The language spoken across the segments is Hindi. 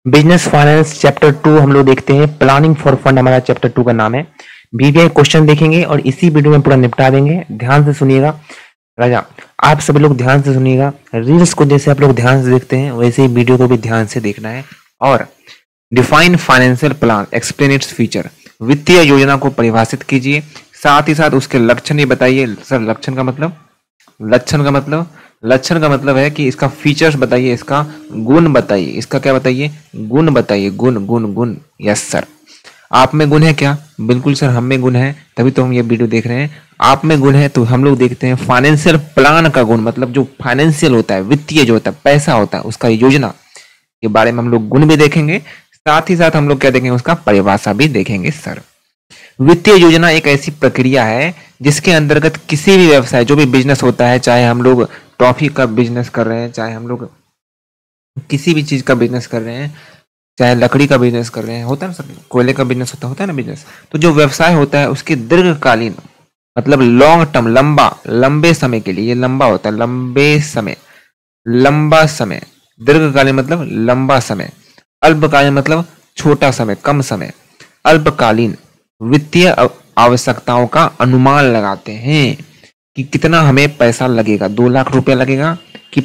बिजनेस फाइनेंस चैप्टर 2 हम लोग देखते हैं। प्लानिंग फॉर फंड हमारा चैप्टर 2 का नाम है। बीबीआई क्वेश्चन देखेंगे और इसी वीडियो में पूरा निपटा देंगे। ध्यान से सुनिएगा राजा, आप सभी लोग ध्यान से सुनिएगा। रील्स को जैसे आप लोग ध्यान से देखते हैं वैसे ही वीडियो को भी ध्यान से देखना है। और define financial plan, explain its feature, वित्तीय योजना को परिभाषित कीजिए, साथ ही साथ उसके लक्षण ही बताइए। सर लक्षण का मतलब है कि इसका फीचर्स बताइए, इसका गुण बताइए। इसका क्या बताइए? गुण बताइए। गुण। Yes sir. आप में गुण है क्या? बिल्कुल सर, हम में गुण है, तभी तो हम ये वीडियो देख रहे हैं। आप में गुण है तो हम लोग देखते हैं फाइनेंशियल प्लान का गुण, मतलब जो फाइनेंशियल होता है, वित्तीय जो होता है, पैसा होता है, उसका योजना के बारे में हम लोग गुण भी देखेंगे। साथ ही साथ हम लोग क्या देखेंगे? उसका परिभाषा भी देखेंगे सर। वित्तीय योजना एक ऐसी प्रक्रिया है जिसके अंतर्गत किसी भी व्यवसाय, जो भी बिजनेस होता है, चाहे हम लोग टॉफी का बिजनेस कर रहे हैं, चाहे हम लोग किसी भी चीज का बिजनेस कर रहे हैं, चाहे लकड़ी का बिजनेस कर रहे हैं, होता है ना सर, कोयले का बिजनेस होता है ना बिजनेस। तो जो व्यवसाय होता है उसके दीर्घकालीन, मतलब लॉन्ग टर्म, लंबे समय के लिए, ये लंबा होता है, लंबा समय। दीर्घकालीन मतलब लंबा समय, अल्पकालीन मतलब छोटा समय, कम समय। अल्पकालीन वित्तीय आवश्यकताओं का अनुमान लगाते हैं कि कितना हमें पैसा लगेगा। 2 लाख रुपया लगेगा कि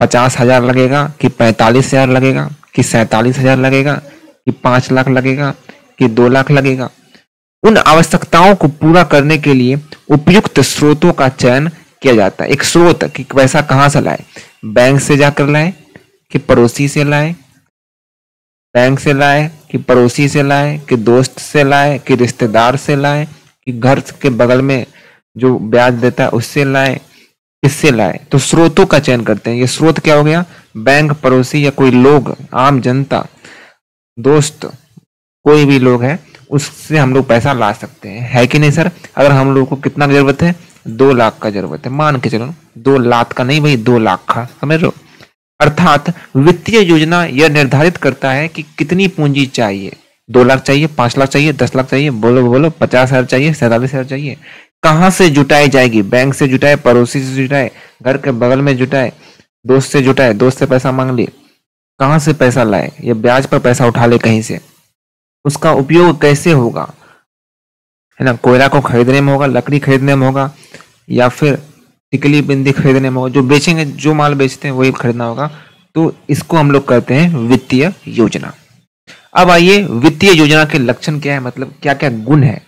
50,000 लगेगा कि 45,000 लगेगा कि 47,000 लगेगा कि 5 लाख लगेगा कि 2 लाख लगेगा। उन आवश्यकताओं को पूरा करने के लिए उपयुक्त स्रोतों का चयन किया जाता है। एक स्रोत कि पैसा कहाँ से लाए, बैंक से जाकर लाए कि पड़ोसी से लाए, बैंक से लाए कि पड़ोसी से लाए कि दोस्त से लाए कि रिश्तेदार से लाए कि घर के बगल में जो ब्याज देता है उससे लाए, किससे लाए। तो स्रोतों का चयन करते हैं। ये स्रोत क्या हो गया? बैंक, पड़ोसी या कोई लोग, आम जनता, दोस्त, कोई भी लोग है, उससे हम लोग पैसा ला सकते हैं, है कि नहीं सर? अगर हम लोग को कितना की जरूरत है? 2 लाख का जरूरत है, मान के चलो 2 लाख का नहीं भाई, 2 लाख का, समझ रहे हो? अर्थात वित्तीय योजना यह निर्धारित करता है कि कितनी पूंजी चाहिए। 2 लाख चाहिए, 5 लाख चाहिए, 10 लाख चाहिए, बोलो 50,000 चाहिए, 47,000 चाहिए। कहाँ से जुटाई जाएगी? बैंक से जुटाए, पड़ोसी से जुटाए, घर के बगल में जुटाए, दोस्त से जुटाए, दोस्त से पैसा मांग लिए, कहाँ से पैसा लाए? ये ब्याज पर पैसा उठा ले कहीं से। उसका उपयोग कैसे होगा, है ना? कोयला को खरीदने में होगा, लकड़ी खरीदने में होगा, या फिर टिकली बिंदी खरीदने में होगा। जो बेचेंगे, जो माल बेचते हैं वही खरीदना होगा। तो इसको हम लोग कहते हैं वित्तीय योजना। अब आइए, वित्तीय योजना के लक्षण क्या है, मतलब क्या क्या गुण है,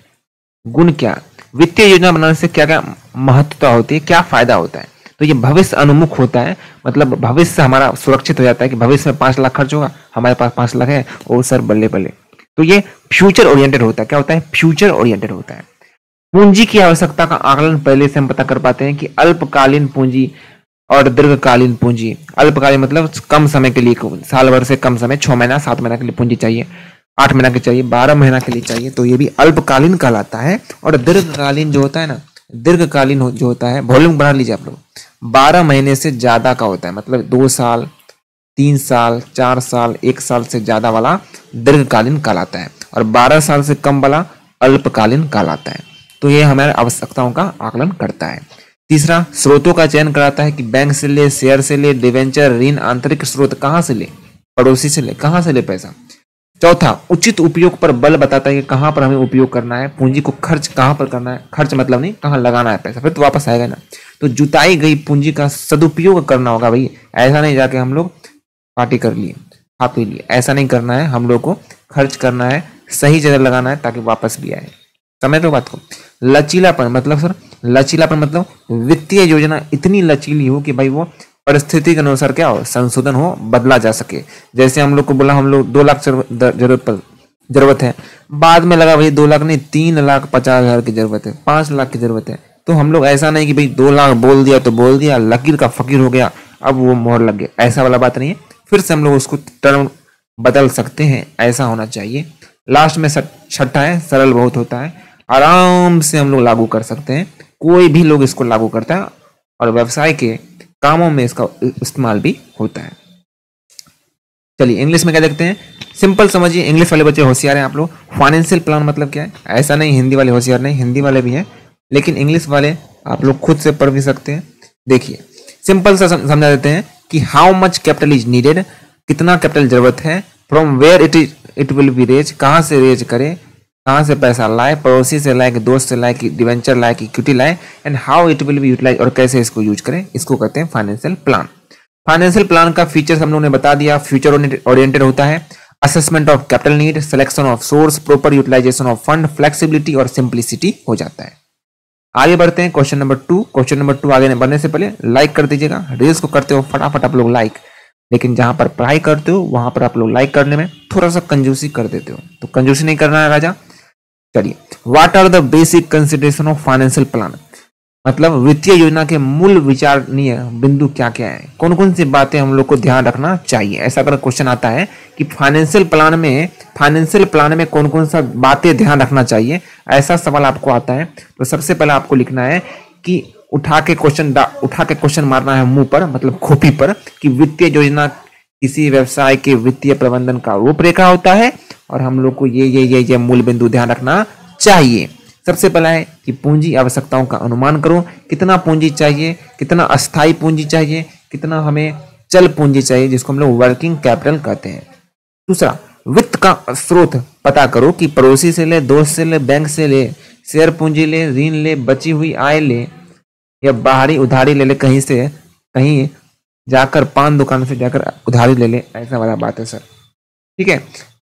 गुण क्या, वित्तीय योजना बनाने से क्या क्या महत्वता होती है, क्या फायदा होता है। तो ये भविष्य अनुमुख होता है, मतलब भविष्य हमारा सुरक्षित हो जाता है कि भविष्य में 5 लाख खर्च होगा, हमारे पास 5 लाख है, ओ सर बल्ले बल्ले। तो ये फ्यूचर ओरिएंटेड होता है। क्या होता है? फ्यूचर ओरिएंटेड होता है। पूंजी की आवश्यकता का आकलन पहले से हम पता कर पाते हैं कि अल्पकालीन पूंजी और दीर्घकालीन पूंजी। अल्पकालीन मतलब कम समय के लिए, साल भर से कम समय, 6 महीना 7 महीना के लिए पूंजी चाहिए, 8 महीना के चाहिए, 12 महीना के लिए चाहिए, तो ये भी अल्पकालीन कहलाता है। और दीर्घकालीन जो होता है ना, दीर्घकालीन जो होता है, वॉल्यूम बढ़ा लीजिए आप लोग, 12 महीने से ज्यादा का होता है, मतलब 2 साल, 3 साल, 4 साल, 1 साल से ज्यादा वाला दीर्घकालीन कहलाता है, और 12 साल से कम वाला अल्पकालीन कहलाता है। तो ये हमारे आवश्यकताओं का आकलन करता है। तीसरा, स्रोतों का चयन कराता है कि बैंक से ले, शेयर से ले, डिवेंचर, ऋण, आंतरिक स्रोत कहाँ से ले, पड़ोसी से ले, कहाँ से ले पैसा। चौथा, उचित उपयोग पर बल बताता है कि कहाँ पर हमें उपयोग करना है, पूंजी को खर्च कहाँ पर करना है, खर्च मतलब नहीं, कहाँ लगाना है पैसा, फिर तो वापस आएगा ना। तो जुटाई गई पूंजी का सदुपयोग करना होगा भाई। ऐसा नहीं जाके हम लोग पार्टी कर लिए, खा पी लिए, ऐसा नहीं करना है। हम लोग को खर्च करना है, सही जगह लगाना है ताकि वापस भी आए। समझ लो बात को? लचीलापन मतलब सर, लचीलापन मतलब वित्तीय योजना इतनी लचीली हो कि भाई वो परिस्थिति के अनुसार क्या हो, संशोधन हो, बदला जा सके। जैसे हम लोग को बोला हम लोग 2 लाख जरूरत है, बाद में लगा भाई 2 लाख नहीं, 3,50,000 की जरूरत है, 5 लाख की जरूरत है। तो हम लोग ऐसा नहीं कि भाई 2 लाख बोल दिया तो बोल दिया, लकीर का फकीर हो गया, अब वो मोहर लग गया, ऐसा वाला बात नहीं है। फिर से हम लोग उसको टर्म बदल सकते हैं, ऐसा होना चाहिए। लास्ट में छठा है, सरल बहुत होता है, आराम से हम लोग लागू कर सकते हैं, कोई भी लोग इसको लागू करता है, और व्यवसाय के कामों में इसका इस्तेमाल भी होता है। चलिए इंग्लिश में क्या देखते हैं, सिंपल समझिए, इंग्लिश वाले बच्चे होशियार हैं आप लोग। फाइनेंशियल प्लान मतलब क्या है, ऐसा नहीं हिंदी वाले होशियार नहीं, हिंदी वाले भी हैं, लेकिन इंग्लिश वाले आप लोग खुद से पढ़ भी सकते हैं। देखिए सिंपल सा समझा देते हैं कि how much capital is needed, कितना कैपिटल जरूरत है from where it will be raise, कहाँ से रेज करे, कहाँ से पैसा लाए, पड़ोसी से लाए कि दोस्त से लाए कि डिवेंचर लाए कि इक्विटी लाए, and how it will be utilize, और कैसे इसको यूज करें, इसको कहते हैं फाइनेंशियल प्लान। फाइनेंशियल प्लान का फीचर्स हम लोगों ने बता दिया, फ्यूचर ओरिएंटेड होता है, assessment of capital need, selection of source, proper utilization of fund, flexibility और सिंप्लिसिटी हो जाता है। आगे बढ़ते हैं क्वेश्चन नंबर 2। क्वेश्चन नंबर 2 आगे बढ़ने से पहले लाइक कर दीजिएगा। रील्स को करते हो फटाफट आप लोग लाइक, लेकिन जहां पर पढ़ाई करते हो वहां पर आप लोग लाइक करने में थोड़ा सा कंजूसी कर देते हो, तो कंजूसी नहीं करना है राजा। चलिए, what are the basic consideration of financial plan, मतलब वित्तीय योजना के मूल विचारणीय बिंदु क्या क्या है, कौन कौन सी बातें हम लोग को ध्यान रखना चाहिए। ऐसा अगर क्वेश्चन आता है कि फाइनेंशियल प्लान में कौन कौन सा बातें ध्यान रखना चाहिए, ऐसा सवाल आपको आता है, तो सबसे पहले आपको लिखना है कि उठा के क्वेश्चन मारना है मुंह पर, मतलब खोपी पर, कि वित्तीय योजना किसी व्यवसाय के वित्तीय प्रबंधन का रूपरेखा होता है और हम लोग को ये मूल बिंदु ध्यान रखना चाहिए। सबसे पहला है कि पूंजी आवश्यकताओं का अनुमान करो, कितना पूंजी चाहिए, कितना अस्थायी पूंजी चाहिए, कितना हमें चल पूंजी चाहिए, जिसको हम लोग वर्किंग कैपिटल कहते हैं। दूसरा, वित्त का स्रोत पता करो कि पड़ोसी से ले, दोस्त से ले, बैंक से ले, शेयर पूंजी ले, ऋण ले, बची हुई आय ले, या बाहरी उधारी ले ले, कहीं जाकर पान दुकान से जाकर उधारी ले ले, ऐसा वाला बात है सर। ठीक है,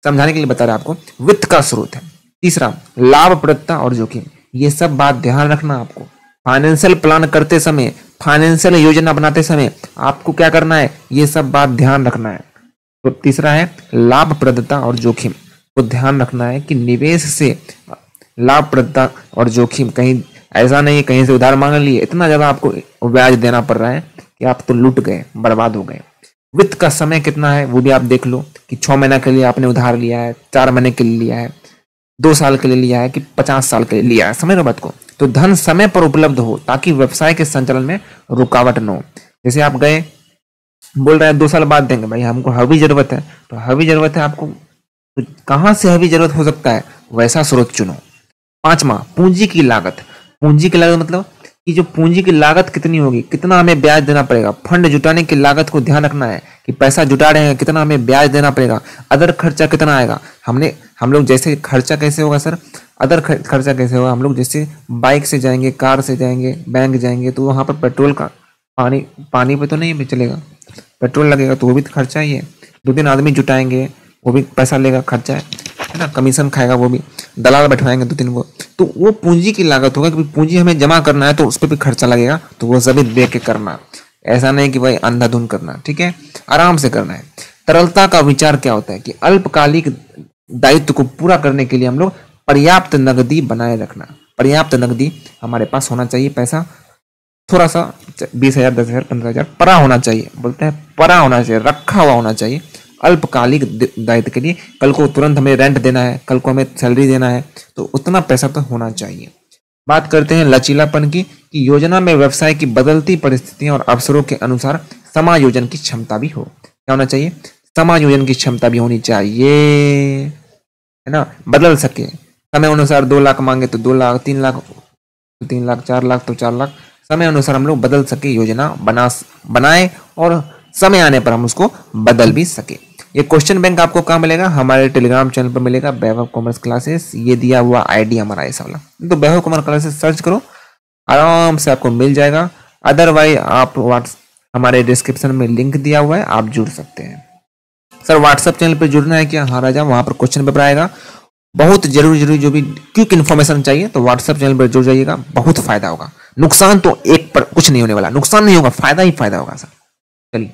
समझाने के लिए बता रहा आपको, वित्त का स्रोत है। तीसरा, लाभप्रदता और जोखिम, ये सब बात ध्यान रखना आपको। फाइनेंशियल प्लान करते समय, फाइनेंशियल योजना बनाते समय आपको क्या करना है, ये सब बात ध्यान रखना है। तो तीसरा है लाभप्रदता और जोखिम को ध्यान रखना है कि निवेश से लाभप्रदता और जोखिम, कहीं ऐसा नहीं कहीं से उधार मांग लिए, इतना ज्यादा आपको ब्याज देना पड़ रहा है कि आप तो लूट गए, बर्बाद हो गए। वित्त का समय कितना है वो भी आप देख लो कि 6 महीने के लिए आपने उधार लिया है, 4 महीने के लिए लिया है, 2 साल के लिए लिया है कि 50 साल के लिए लिया है, समझ लो बात को। तो धन समय पर उपलब्ध हो ताकि व्यवसाय के संचालन में रुकावट न हो। जैसे आप गए, बोल रहे हैं 2 साल बाद देंगे, भाई हमको हवी जरूरत है, तो हवी जरूरत है आपको, तो कहाँ से हवी जरूरत हो सकता है, वैसा स्रोत चुनो। 5वां, पूंजी की लागत। पूंजी की लागत मतलब कि जो पूंजी की लागत कितनी होगी, कितना हमें ब्याज देना पड़ेगा। फंड जुटाने की लागत को ध्यान रखना है कि पैसा जुटा रहे हैं, कितना हमें ब्याज देना पड़ेगा। अदर खर्चा कितना आएगा, हम लोग जैसे खर्चा कैसे होगा सर, अदर खर्चा कैसे होगा, हम लोग जैसे बाइक से जाएंगे, कार से जाएंगे, बैंक जाएंगे, तो वहां पर पेट्रोल का पानी पे तो नहीं चलेगा, पेट्रोल लगेगा, तो वो भी खर्चा ही है। 2-3 आदमी जुटाएंगे, वो भी पैसा लेगा, खर्चा है ना, कमीशन खाएगा, वो भी दलाल बैठवाएंगे 2-3 को, तो वो पूंजी की लागत होगा कि पूंजी हमें जमा करना है तो उस पर भी खर्चा लगेगा, तो वो सभी देख के करना, ऐसा नहीं कि भाई अंधाधुंध करना। ठीक है, आराम से करना है। तरलता का विचार क्या होता है कि अल्पकालिक दायित्व को पूरा करने के लिए हम लोग पर्याप्त नकदी बनाए रखना, पर्याप्त नकदी हमारे पास होना चाहिए, पैसा थोड़ा सा 20,000, 10,000, 15,000 पड़ा होना चाहिए, बोलते हैं पड़ा होना चाहिए, रखा हुआ होना चाहिए अल्पकालिक दायित्व के लिए। कल को तुरंत हमें रेंट देना है, कल को हमें सैलरी देना है, तो उतना पैसा तो होना चाहिए। बात करते हैं लचीलापन की, कि योजना में व्यवसाय की बदलती परिस्थितियों और अवसरों के अनुसार समायोजन की क्षमता भी हो। क्या होना चाहिए, समायोजन की क्षमता भी होनी चाहिए, है ना, बदल सके समय अनुसार। 2 लाख मांगे तो 2 लाख, 3 लाख तो 3 लाख, 4 लाख तो 4 लाख, समय अनुसार हम लोग बदल सके, योजना बनाए और समय आने पर हम उसको बदल भी सके। ये क्वेश्चन बैंक आपको कहाँ मिलेगा, हमारे टेलीग्राम चैनल पर मिलेगा, वैभव कॉमर्स क्लासेस, ये दिया हुआ आईडी हमारा ऐसा वाला, तो वैभव कॉमर्स क्लासेस सर्च करो, आराम से आपको मिल जाएगा। अदरवाइज आप हमारे डिस्क्रिप्शन में लिंक दिया हुआ है, आप जुड़ सकते हैं। सर व्हाट्सएप चैनल पर जुड़ना है क्या, हाँ राजा, वहां पर क्वेश्चन पेपर आएगा, बहुत जरूरी जो भी क्विक इन्फॉर्मेशन चाहिए तो व्हाट्सएप चैनल पर जुड़ जाइएगा, बहुत फायदा होगा। नुकसान तो एक पर कुछ नहीं होने वाला, नुकसान नहीं होगा, फायदा ही फायदा होगा सर। चलिए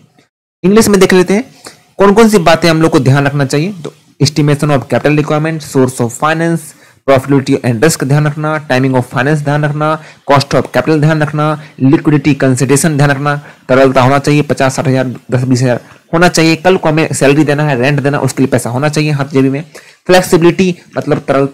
इंग्लिश में देख लेते हैं कौन कौन सी बातें हम लोग को ध्यान रखना चाहिए। तो estimation of capital requirement, source of finance, profitability and risk ध्यान रखना, टाइमिंग ऑफ फाइनेंस ध्यान रखना, कॉस्ट ऑफ कैपिटल ध्यान रखना, लिक्विडिटी कंसिडरेशन ध्यान रखना, तरलता होना चाहिए, 50-60 हजार 10-20 हजार होना चाहिए, कल को हमें सैलरी देना है, रेंट देना, उसके लिए पैसा होना चाहिए हाथ जेबी में। फ्लेक्सिबिलिटी मतलब तरल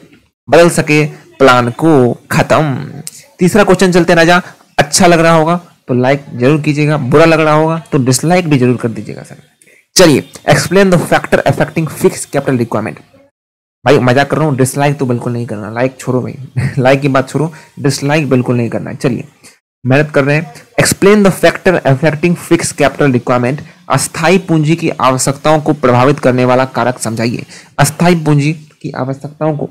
बदल सके प्लान को, खत्म। तीसरा क्वेश्चन चलते हैं राजा, अच्छा लग रहा होगा तो लाइक जरूर कीजिएगा, बुरा लग रहा होगा तो डिसलाइक भी जरूर कर दीजिएगा सर। चलिए explain the factor affecting fix capital requirement. भाई मजाक कर रहा हूँ, डिसलाइक तो बिल्कुल नहीं करना, लाइक छोड़ो भाई लाइक की बात छोड़ो, डिसलाइक बिल्कुल नहीं करना है। चलिए मेहनत कर रहे हैं। Explain the factor affecting fix capital requirement, अस्थायी पूंजी की आवश्यकताओं को प्रभावित करने वाला कारक समझाइए। अस्थायी पूंजी की आवश्यकताओं को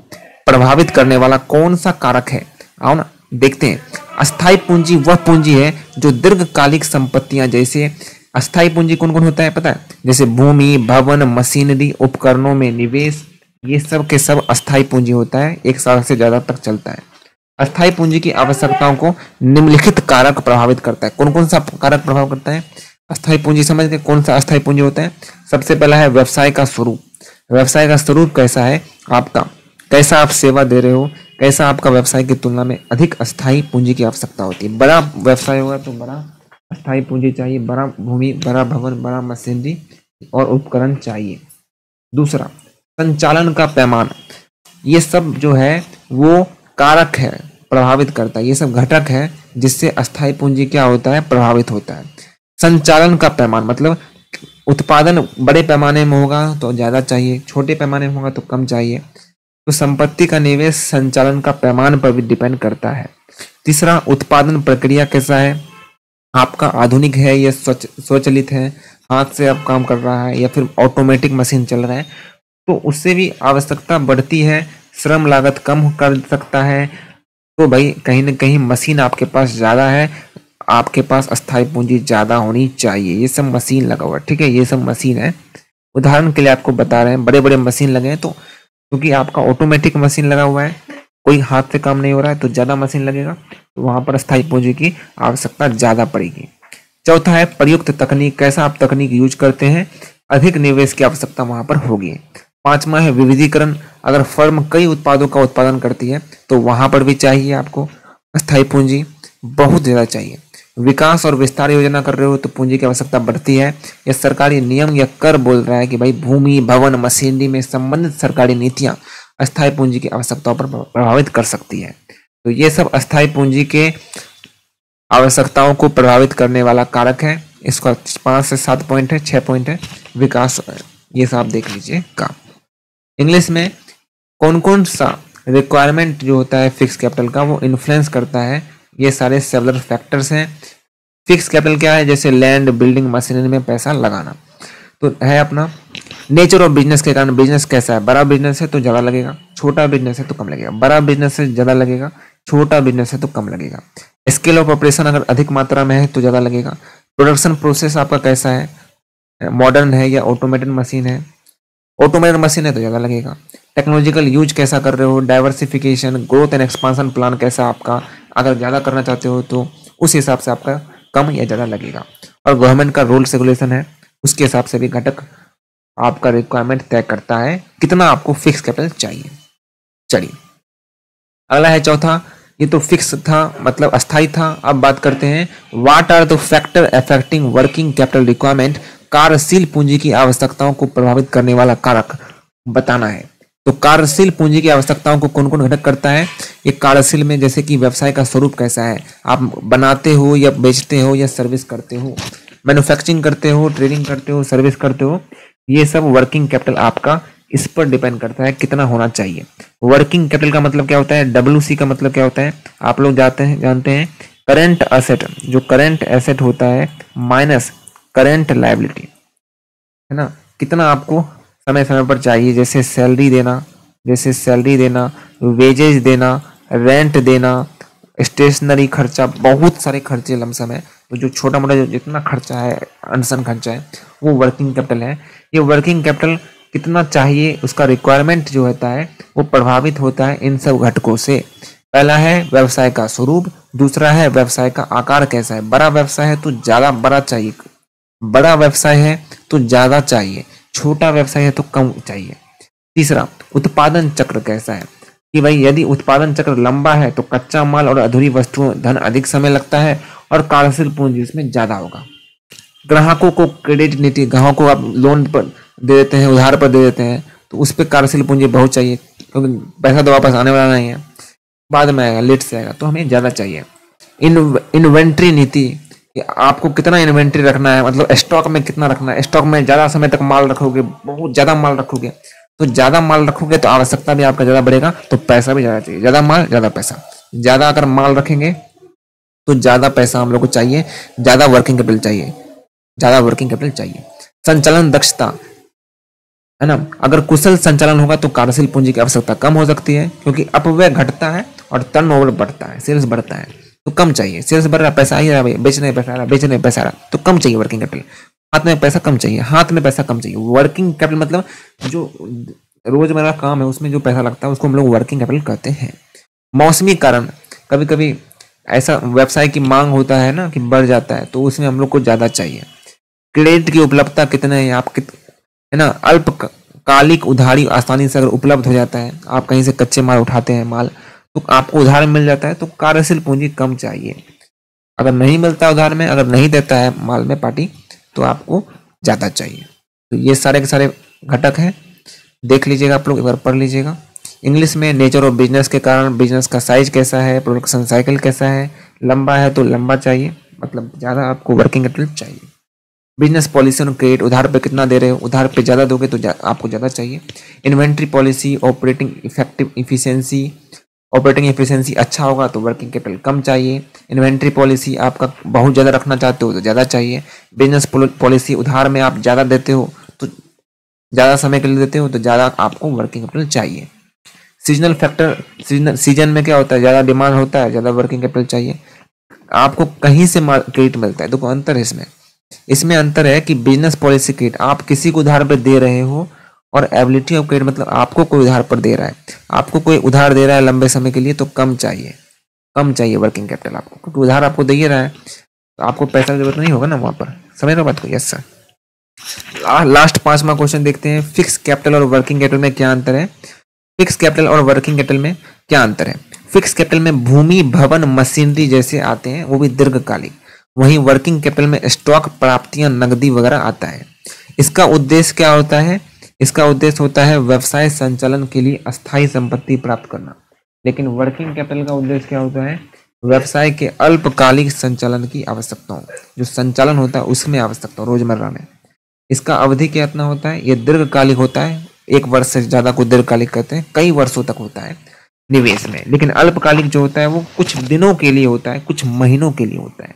प्रभावित करने वाला कौन सा कारक है? आओ ना देखते हैं। अस्थायी पूंजी वह पूंजी है जो दीर्घकालिक संपत्तियां, जैसे अस्थायी पूंजी कौन कौन होता है पता है? जैसे भूमि, भवन, मशीनरी, उपकरणों में निवेश, ये सब के सब अस्थायी पूंजी होता है, 1 साल से ज्यादा तक चलता है। अस्थायी पूंजी की आवश्यकताओं को निम्नलिखित कारक प्रभावित करता है। कौन कौन सा कारक प्रभाव करता है? अस्थायी पूंजी समझ गए कौन सा अस्थायी पूंजी होता है? सबसे पहला है व्यवसाय का स्वरूप। व्यवसाय का स्वरूप कैसा है आपका, कैसा आप सेवा दे रहे हो, कैसा आपका व्यवसाय की तुलना में अधिक अस्थायी पूंजी की आवश्यकता होती है। बड़ा व्यवसाय होगा तो बड़ा अस्थायी पूंजी चाहिए, बड़ा भूमि, बड़ा भवन, बड़ा मशीनरी और उपकरण चाहिए। दूसरा, संचालन का पैमाना, ये सब जो है वो कारक है, प्रभावित करता है, ये सब घटक है जिससे अस्थायी पूंजी क्या होता है, प्रभावित होता है। संचालन का पैमाना मतलब उत्पादन बड़े पैमाने में होगा तो ज्यादा चाहिए, छोटे पैमाने में होगा तो कम चाहिए। तो संपत्ति का निवेश संचालन का पैमाने पर भी डिपेंड करता है। तीसरा, उत्पादन प्रक्रिया कैसा है आपका, आधुनिक है या स्वचालित है, हाथ से अब काम कर रहा है या फिर ऑटोमेटिक मशीन चल रहा है, तो उससे भी आवश्यकता बढ़ती है। श्रम लागत कम कर सकता है, तो भाई कहीं ना कहीं मशीन आपके पास ज्यादा है, आपके पास अस्थायी पूंजी ज्यादा होनी चाहिए। ये सब मशीन लगा हुआ है, ठीक है, ये सब मशीन है। उदाहरण के लिए आपको बता रहे हैं, बड़े बड़े मशीन लगे हैं तो क्योंकि आपका ऑटोमेटिक मशीन लगा हुआ है, कोई हाथ से काम नहीं हो रहा है, तो ज्यादा मशीन लगेगा, तो वहां पर अस्थायी पूंजी की आवश्यकता ज्यादा पड़ेगी। चौथा है प्रयुक्त तकनीक, कैसा आप तकनीक यूज करते हैं, अधिक निवेश की आवश्यकता वहां पर होगी। पांचवा है विविधीकरण, अगर फर्म कई उत्पादों का उत्पादन करती है तो वहां पर भी चाहिए आपको अस्थायी पूंजी, बहुत ज्यादा चाहिए। विकास और विस्तार योजना कर रहे हो तो पूंजी की आवश्यकता बढ़ती है। या सरकारी नियम या कर बोल रहा है कि भाई भूमि, भवन, मशीनरी में संबंधित सरकारी नीतियां अस्थायी पूंजी की आवश्यकताओं पर प्रभावित कर सकती है। तो ये सब अस्थायी पूंजी के आवश्यकताओं को प्रभावित करने वाला कारक है। इसका 5 से 7 पॉइंट है, 6 पॉइंट है। विकास, ये सब आप देख लीजिए का। इंग्लिश में कौन कौन सा रिक्वायरमेंट जो होता है फिक्स कैपिटल का, वो इन्फ्लुएंस करता है, ये सारे सेवरल फैक्टर्स हैं। फिक्स कैपिटल क्या है, जैसे लैंड, बिल्डिंग, मशीनरी में पैसा लगाना, तो है अपना नेचर ऑफ बिजनेस के कारण। बिजनेस कैसा है, बड़ा बिजनेस है तो ज्यादा लगेगा, छोटा बिजनेस है तो कम लगेगा, बड़ा बिजनेस है ज्यादा लगेगा, छोटा बिजनेस है तो कम लगेगा। स्केल ऑफ ऑपरेशन अगर अधिक मात्रा में है तो ज्यादा लगेगा। प्रोडक्शन प्रोसेस आपका कैसा है, मॉडर्न है या ऑटोमेटेड मशीन है, ऑटोमेटेड मशीन है तो ज्यादा लगेगा। टेक्नोलॉजिकल यूज कैसा कर रहे हो, diversification, growth and expansion plan कैसा आपका, अगर ज्यादा करना चाहते हो तो उस हिसाब से आपका कम या ज्यादा लगेगा। और गवर्नमेंट का रूल्स रेगुलेशन है, उसके हिसाब से भी घटक आपका रिक्वायरमेंट तय करता है कितना आपको फिक्स कैपिटल चाहिए। चलिए अगला है चौथा, ये तो फिक्स था मतलब अस्थाई था। अब बात करते हैं what are the factor affecting working capital requirement, कार्यशील पूंजी की आवश्यकताओं को प्रभावित करने वाला कारक बताना है। तो कार्यशील पूंजी की आवश्यकताओं को कौन कौन घटक करता है, ये कार्यशील में जैसे कि व्यवसाय का स्वरूप कैसा है, आप बनाते हो या बेचते हो या सर्विस करते हो, मैन्युफैक्चरिंग करते हो, ट्रेडिंग करते हो, सर्विस करते हो, ये सब वर्किंग कैपिटल आपका इस पर डिपेंड करता है कितना होना चाहिए। वर्किंग कैपिटल का मतलब क्या होता है, WC का मतलब क्या होता है, आप लोग जानते हैं करेंट एसेट, जो करेंट एसेट होता है माइनस करेंट लायबिलिटी, है ना, कितना आपको समय समय पर चाहिए, जैसे सैलरी देना, वेजेज देना, रेंट देना, स्टेशनरी खर्चा, बहुत सारे खर्चे लमसम है। तो जो छोटा मोटा जो जितना खर्चा है, अनसन खर्चा है, वो वर्किंग कैपिटल है। ये वर्किंग कैपिटल कितना चाहिए, उसका रिक्वायरमेंट जो होता है वो प्रभावित होता है इन सब घटकों से। पहला है व्यवसाय का स्वरूप, दूसरा है व्यवसाय का आकार कैसा है, बड़ा व्यवसाय है तो ज्यादा बड़ा चाहिए, बड़ा व्यवसाय है तो ज्यादा चाहिए, छोटा व्यवसाय है तो कम चाहिए। तीसरा, उत्पादन चक्र कैसा है, कि भाई यदि उत्पादन चक्र लंबा है तो कच्चा माल और अधूरी वस्तुओं धन अधिक समय लगता है और कार्यशील पूंजी उसमें ज्यादा होगा। ग्राहकों को क्रेडिट नीति, ग्राहकों को आप लोन पर दे देते हैं, उधार पर दे देते हैं, तो उस पर कार्यशील पूंजी बहुत चाहिए क्योंकि पैसा तो वापस आने वाला नहीं है, बाद में आएगा, लेट से आएगा, तो हमें ज्यादा चाहिए। इन्वेंट्री नीति, आपको कितना इन्वेंट्री रखना है, मतलब स्टॉक में कितना रखना है, स्टॉक में ज्यादा समय तक माल रखोगे, बहुत ज्यादा माल रखोगे, तो ज्यादा माल रखोगे तो आवश्यकता भी आपका ज्यादा बढ़ेगा, तो पैसा भी ज्यादा चाहिए, ज्यादा माल ज्यादा पैसा। ज्यादा अगर माल रखेंगे तो ज्यादा पैसा हम लोग को चाहिए, ज्यादा वर्किंग कैपिटल चाहिए, ज्यादा वर्किंग कैपिटल चाहिए। संचालन दक्षता, है ना, अगर कुशल संचालन होगा तो कार्यशील पूंजी की आवश्यकता कम हो सकती है, क्योंकि अपव्यय घटता है और टर्नओवर बढ़ता है, सेल्स बढ़ता है, तो कम चाहिए। सेल्स बढ़ रहा, पैसा आ ही रहा, बेचने पैसा आ रहा, बेचने पैसा आ रहा, तो कम चाहिए वर्किंग कैपिटल। हाथ में पैसा कम चाहिए, हाथ में पैसा कम चाहिए। वर्किंग कैपिटल मतलब जो रोजमर्रा काम है उसमें जो पैसा लगता है उसको हम लोग वर्किंग कैपिटल कहते हैं। मौसमी कारण, कभी कभी ऐसा व्यवसाय की मांग होता है ना कि बढ़ जाता है, तो उसमें हम लोग को ज्यादा चाहिए। क्रेडिट की उपलब्धता कितने है आप है ना, अल्पकालिक उधारी आसानी से अगर उपलब्ध हो जाता है, आप कहीं से कच्चे माल उठाते हैं माल, तो आपको उधार मिल जाता है, तो कार्यशील पूंजी कम चाहिए। अगर नहीं मिलता उधार में, अगर नहीं देता है माल में पार्टी, तो आपको ज्यादा चाहिए। तो ये सारे के सारे घटक हैं, देख लीजिएगा आप लोग, एक बार पढ़ लीजिएगा। इंग्लिश में नेचर ऑफ बिजनेस के कारण बिजनेस का साइज कैसा है, प्रोडक्शन साइकिल कैसा है, लंबा है तो लंबा चाहिए, मतलब ज्यादा आपको वर्किंग कैपिटल चाहिए। बिजनेस पॉलिसी ऑन क्रेडिट, उधार पे कितना दे रहे हो, उधार पे ज्यादा दोगे तो आपको ज्यादा चाहिए। Inventory policy, operating efficiency, operating efficiency अच्छा होगा तो वर्किंग कैपिटल कम चाहिए। इन्वेंट्री पॉलिसी आपका बहुत ज़्यादा रखना चाहते हो तो ज़्यादा चाहिए। बिजनेस पॉलिसी, उधार में आप ज़्यादा देते हो तो ज़्यादा समय के लिए देते हो तो ज़्यादा आपको वर्किंग कैपिटल चाहिए। सीजनल फैक्टर, सीजन में क्या होता है, ज़्यादा डिमांड होता है, ज़्यादा वर्किंग कैपिटल चाहिए। आपको कहीं से क्रेडिट मिलता है, देखो अंतर है इसमें अंतर है कि बिजनेस पॉलिसी क्रेडिट आप किसी को उधार पर दे रहे हो, और एबिलिटी ऑफ क्रेडिट मतलब आपको कोई उधार पर दे रहा है, आपको कोई उधार दे रहा है लंबे समय के लिए, तो कम चाहिए वर्किंग कैपिटल आपको, क्योंकि उधार आपको दे ही रहा है तो आपको पैसा की जरूरत नहीं होगा ना वहां पर। समझ रहे हो बात को? Yes sir. लास्ट 5वां क्वेश्चन देखते हैं, फिक्स कैपिटल और वर्किंग कैपिटल में क्या अंतर है। फिक्स कैपिटल और वर्किंग कैपिटल में क्या अंतर है। फिक्स कैपिटल में भूमि, भवन, मशीनरी जैसे आते हैं, वो भी दीर्घकालिक। वहीं वर्किंग कैपिटल में स्टॉक, प्राप्तियां, नकदी वगैरह आता है। इसका उद्देश्य क्या होता है, इसका उद्देश्य होता है व्यवसाय संचालन के लिए अस्थायी संपत्ति प्राप्त करना। लेकिन वर्किंग कैपिटल का उद्देश्य क्या होता है, व्यवसाय के अल्पकालिक संचालन की आवश्यकताओं, जो संचालन होता है उसमें आवश्यकता रोजमर्रा में। इसका अवधि कितना होता है, ये दीर्घकालिक होता है, 1 वर्ष से ज्यादा को दीर्घकालिक कहते हैं, कई वर्षों तक होता है निवेश में। लेकिन अल्पकालिक जो होता है वो कुछ दिनों के लिए होता है, कुछ महीनों के लिए होता है।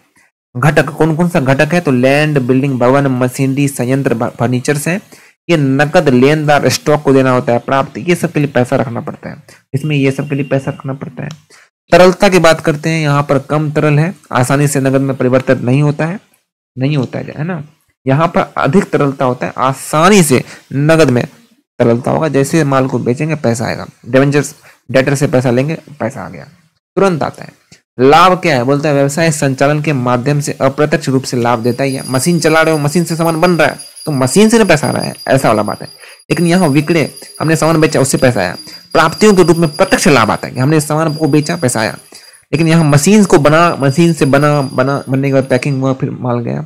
घटक, कौन कौन सा घटक है, तो लैंड, बिल्डिंग, भवन, मशीनरी, संयंत्र, फर्नीचर्स है। ये नकद, लेनदार, स्टॉक को देना होता है, प्राप्त, ये सब के लिए पैसा रखना पड़ता है, इसमें ये सब के लिए पैसा रखना पड़ता है। तरलता की बात करते हैं, यहाँ पर कम तरल है, आसानी से नगद में परिवर्तित नहीं होता है ना। यहाँ पर अधिक तरलता होता है, आसानी से नगद में तरलता होगा, जैसे माल को बेचेंगे पैसा आएगा, डिबेंचर्स, डेटर से पैसा लेंगे पैसा आ गया, तुरंत आता है। लाभ क्या है, बोलता है व्यवसाय संचालन के माध्यम से अप्रत्यक्ष रूप से लाभ देता है। मशीन चला रहे हो, मशीन से सामान बन रहा है तो मशीन से ना पैसा आ रहा है, ऐसा वाला बात है। लेकिन यहाँ विक्रय, हमने सामान बेचा उससे पैसा आया, प्राप्तियों के रूप में प्रत्यक्ष लाभ आता है कि हमने सामान को बेचा पैसा आया। लेकिन यहाँ मशीन को बना, मशीन से बनने के बाद पैकिंग हुआ, फिर माल गया,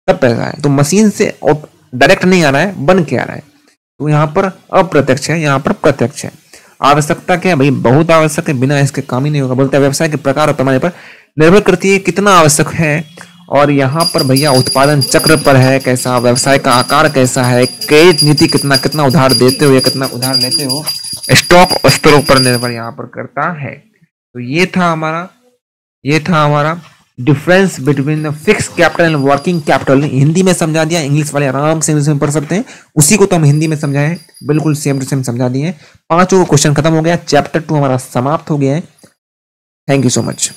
तब पैसा आया। तो मशीन से डायरेक्ट नहीं आ रहा है, बन के आ रहा है, तो यहाँ पर अप्रत्यक्ष है, यहाँ पर प्रत्यक्ष है। आवश्यकता क्या है भाई, बहुत आवश्यक है, बिना इसके काम ही नहीं होगा। बोलता है व्यवसाय के प्रकार और पैमाने पर निर्भर करती है कितना आवश्यक है, और यहाँ पर भैया उत्पादन चक्र पर है कैसा, व्यवसाय का आकार कैसा है, क्रेडिट नीति कितना कितना उधार देते हो या कितना उधार लेते हो, स्टॉक स्तरों पर निर्भर यहाँ पर करता है। तो ये था हमारा difference between the fix capital and working capital. Hindi में समझा दिया, इंग्लिश वाले आराम से इंग्लिश में पढ़ सकते हैं, उसी को तो हम हिंदी में समझाएं, बिल्कुल सेम टू सेम समझा दिए। 5 क्वेश्चन खत्म हो गया, चैप्टर 2 हमारा समाप्त हो गया है। Thank you so much.